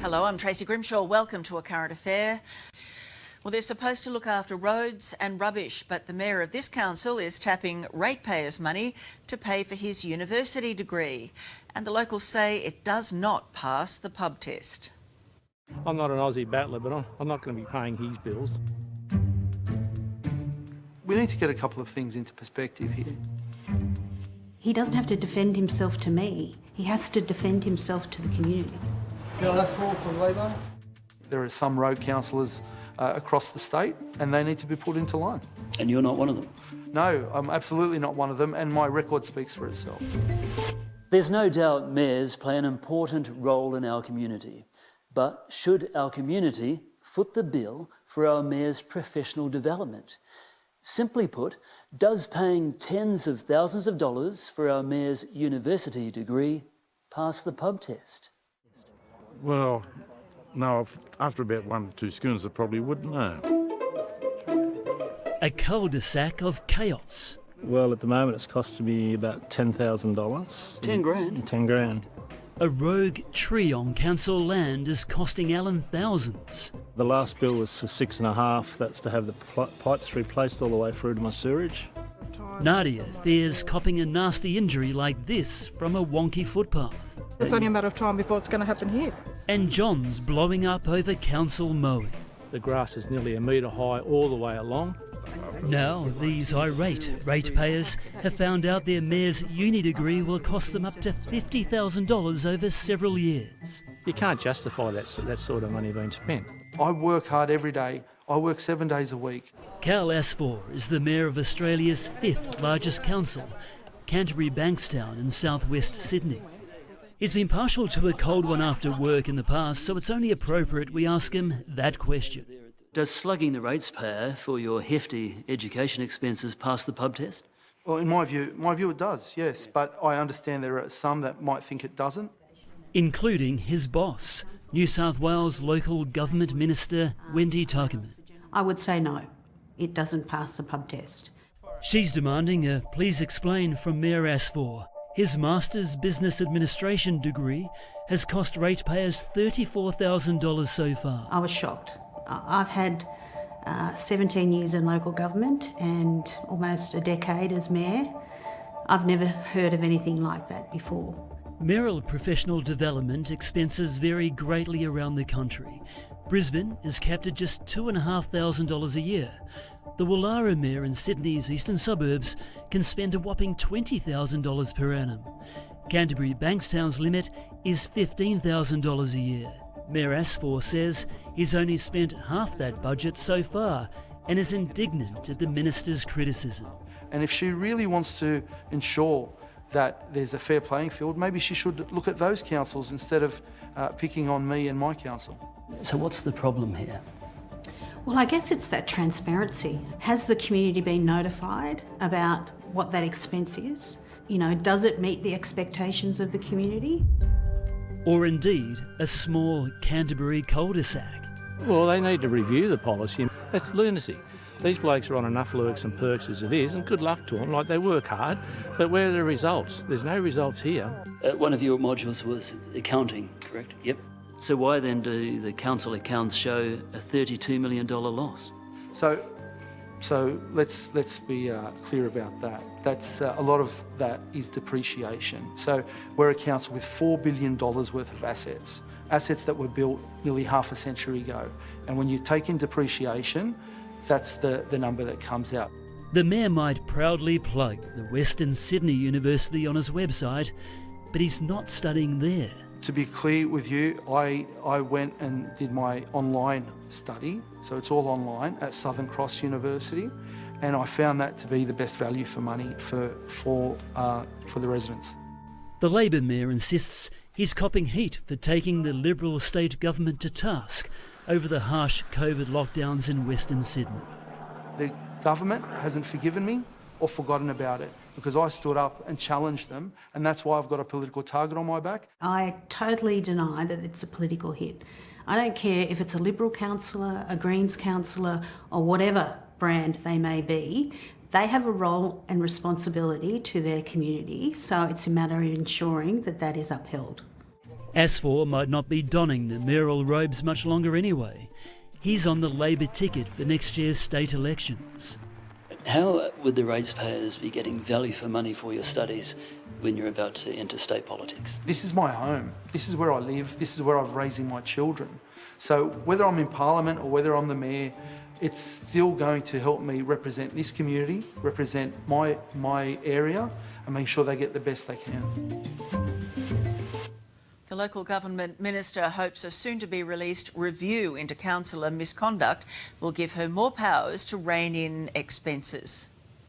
Hello, I'm Tracy Grimshaw. Welcome to A Current Affair. Well, they're supposed to look after roads and rubbish, but the mayor of this council is tapping ratepayers' money to pay for his university degree. And the locals say it does not pass the pub test. I'm not an Aussie battler, but I'm not going to be paying his bills. We need to get a couple of things into perspective here. He doesn't have to defend himself to me. He has to defend himself to the community. Can I ask more from Labor? There are some road councillors across the state and they need to be put into line. And you're not one of them? No, I'm absolutely not one of them, and my record speaks for itself. There's no doubt mayors play an important role in our community. But should our community foot the bill for our mayor's professional development? Simply put, does paying tens of thousands of dollars for our mayor's university degree pass the pub test? Well, no, after about 1 or 2 schoons I probably wouldn't know. A cul-de-sac of chaos. Well, at the moment it's costing me about $10,000. 10 grand? 10 grand. A rogue tree on council land is costing Alan thousands. The last bill was for 6.5. That's to have the pipes replaced all the way through to my sewerage. Nadia fears copping a nasty injury like this from a wonky footpath. It's only a matter of time before it's going to happen here. And John's blowing up over council mowing. The grass is nearly 1 metre high all the way along. Now, these irate ratepayers have found out their mayor's uni degree will cost them up to $50,000 over several years. You can't justify that sort of money being spent. I work hard every day. I work 7 days a week. Cal Asfor is the mayor of Australia's 5th largest council, Canterbury Bankstown in southwest Sydney. He's been partial to a cold one after work in the past, so it's only appropriate we ask him that question. Does slugging the ratepayer for your hefty education expenses pass the pub test? Well, in my view it does, yes, but I understand there are some that might think it doesn't. Including his boss, New South Wales Local Government Minister Wendy Tuckerman. I would say no, it doesn't pass the pub test. She's demanding a please explain from Mayor Asfor. His Master's Business Administration degree has cost ratepayers $34,000 so far. I was shocked. I've had 17 years in local government and almost a decade as mayor. I've never heard of anything like that before. Mayoral professional development expenses vary greatly around the country. Brisbane is capped at just $2,500 a year. The Woollahra mayor in Sydney's eastern suburbs can spend a whopping $20,000 per annum. Canterbury Bankstown's limit is $15,000 a year. Mayor Asfor says he's only spent half that budget so far and is indignant at the minister's criticism. And if she really wants to ensure that there's a fair playing field, maybe she should look at those councils instead of picking on me and my council. So what's the problem here? Well, I guess it's that transparency. Has the community been notified about what that expense is? You know, does it meet the expectations of the community? Or indeed, a small Canterbury cul-de-sac. Well, they need to review the policy. That's lunacy. These blokes are on enough lurks and perks as it is, and good luck to them. Like, they work hard, but where are the results? There's no results here. One of your modules was accounting, correct? Yep. So why then do the council accounts show a $32 million loss? So let's be clear about that. That's a lot of that is depreciation. So we're a council with $4 billion worth of assets that were built nearly half a century ago. And when you take in depreciation, that's the number that comes out. The mayor might proudly plug the Western Sydney University on his website, but he's not studying there. To be clear with you, I went and did my online study, so it's all online at Southern Cross University, and I found that to be the best value for money for the residents. The Labor mayor insists he's copping heat for taking the Liberal state government to task over the harsh COVID lockdowns in Western Sydney. The government hasn't forgiven me or forgotten about it, because I stood up and challenged them, and that's why I've got a political target on my back. I totally deny that it's a political hit. I don't care if it's a Liberal councillor, a Greens councillor, or whatever brand they may be. They have a role and responsibility to their community, so it's a matter of ensuring that that is upheld. Asfor might not be donning the mayoral robes much longer anyway. He's on the Labor ticket for next year's state elections. How would the ratepayers be getting value for money for your studies when you're about to enter state politics? This is my home. This is where I live. This is where I'm raising my children. So whether I'm in Parliament or whether I'm the mayor, it's still going to help me represent this community, represent my area, and make sure they get the best they can. The local government minister hopes a soon-to-be-released review into councillor misconduct will give her more powers to rein in expenses.